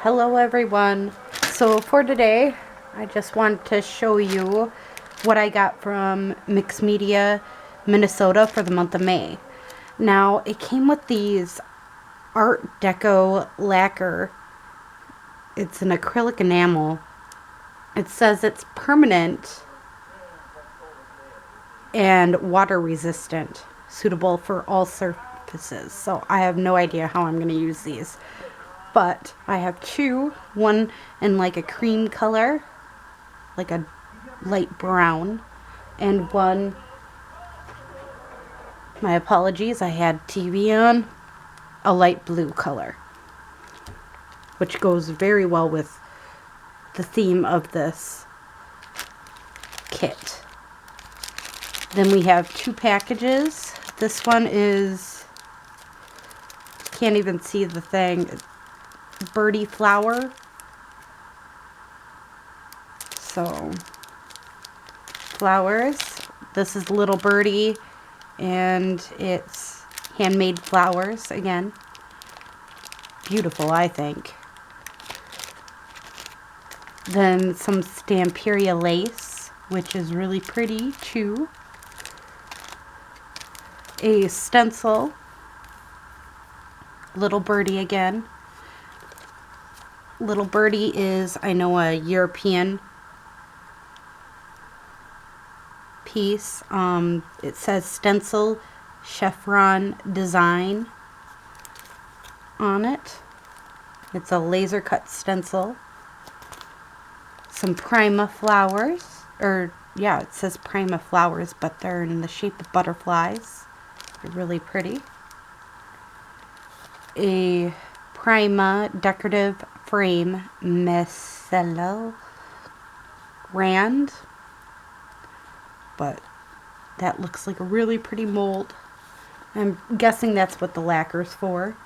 Hello everyone. So for today, I just wanted to show you what I got from Mixed Media, Minnesota for the month of May. Now, it came with these Art Deco Lacquer. It's an acrylic enamel. It says it's permanent and water resistant, suitable for all surfaces. So I have no idea how I'm going to use these. But I have two, one in like a cream color, like a light brown, and one, my apologies, I had TV on, a light blue color, which goes very well with the theme of this kit. Then we have two packages. This one is, can't even see the thing, birdie flower. So flowers. This is little birdie, and it's handmade flowers again. Beautiful, I think. Then some Stamperia lace, which is really pretty too. A stencil. Little birdie again. Little birdie is, I know, a European piece. It says stencil chevron design on it. It's a laser cut stencil. Some Prima flowers, or yeah, it says Prima flowers, but they're in the shape of butterflies. They're really pretty. A Prima decorative frame micello rand, but that looks like a really pretty mold. I'm guessing that's what the lacquer's for.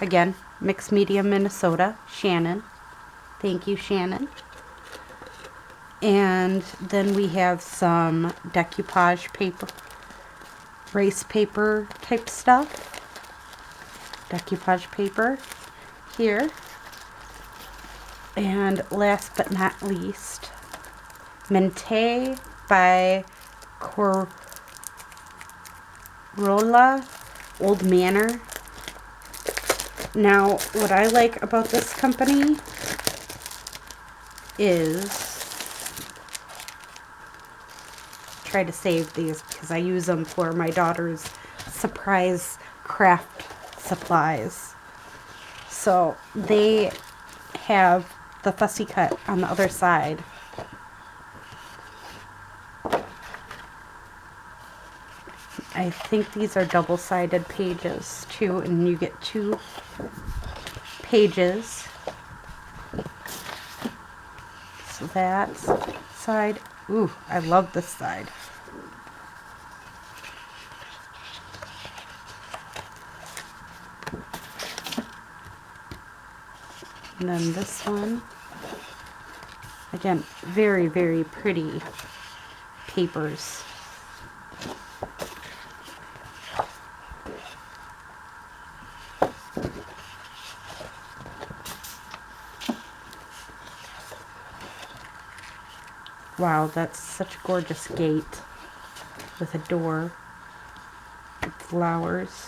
Again, Mixed Media, Minnesota, Shannon. Thank you, Shannon. And then we have some decoupage paper, race paper type stuff. Decoupage paper here. And last but not least, Mente by Corolla Old Manor. Now, what I like about this company is, try to save these because I use them for my daughter's surprise craft supplies. So they have the fussy cut on the other side. I think these are double-sided pages too, and you get two pages. So that side, ooh, I love this side. And then this one, again, very, very pretty papers. Wow, that's such a gorgeous gate with a door, and flowers.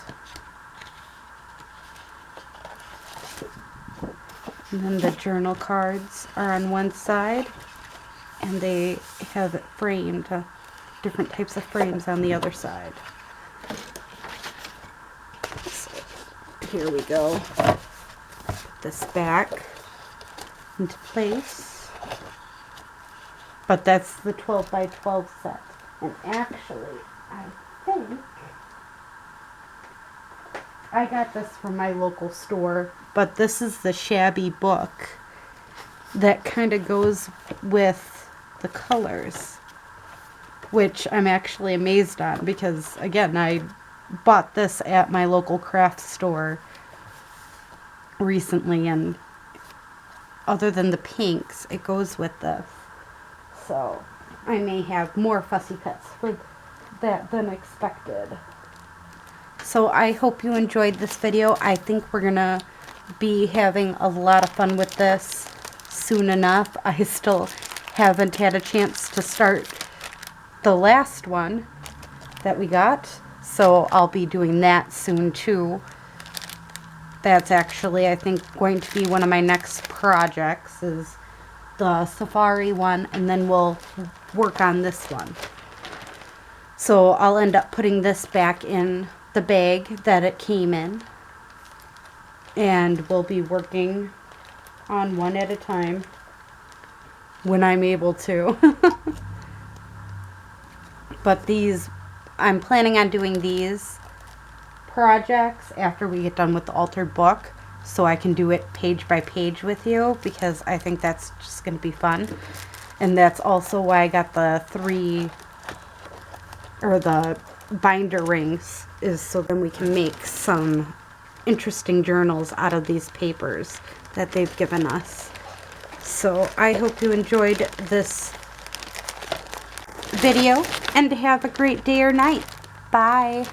And then the journal cards are on one side, and they have it framed, different types of frames on the other side. So here we go. Put this back into place. But that's the 12 by 12 set. And actually, I think I got this from my local store, but this is the shabby book that kind of goes with the colors, which I'm actually amazed on because, again, I bought this at my local craft store recently, and other than the pinks, it goes with this. So I may have more fussy cuts for that than expected. So I hope you enjoyed this video. I think we're gonna be having a lot of fun with this soon enough. I still haven't had a chance to start the last one that we got, so I'll be doing that soon too. That's actually, I think, going to be one of my next projects, is the safari one, and then we'll work on this one. So I'll end up putting this back in the bag that it came in, and we'll be working on one at a time when I'm able to. But these, I'm planning on doing these projects after we get done with the altered book, so I can do it page by page with you, because I think that's just going to be fun. And that's also why I got the the binder rings, is so then we can make some interesting journals out of these papers that they've given us. So I hope you enjoyed this video, and have a great day or night. Bye.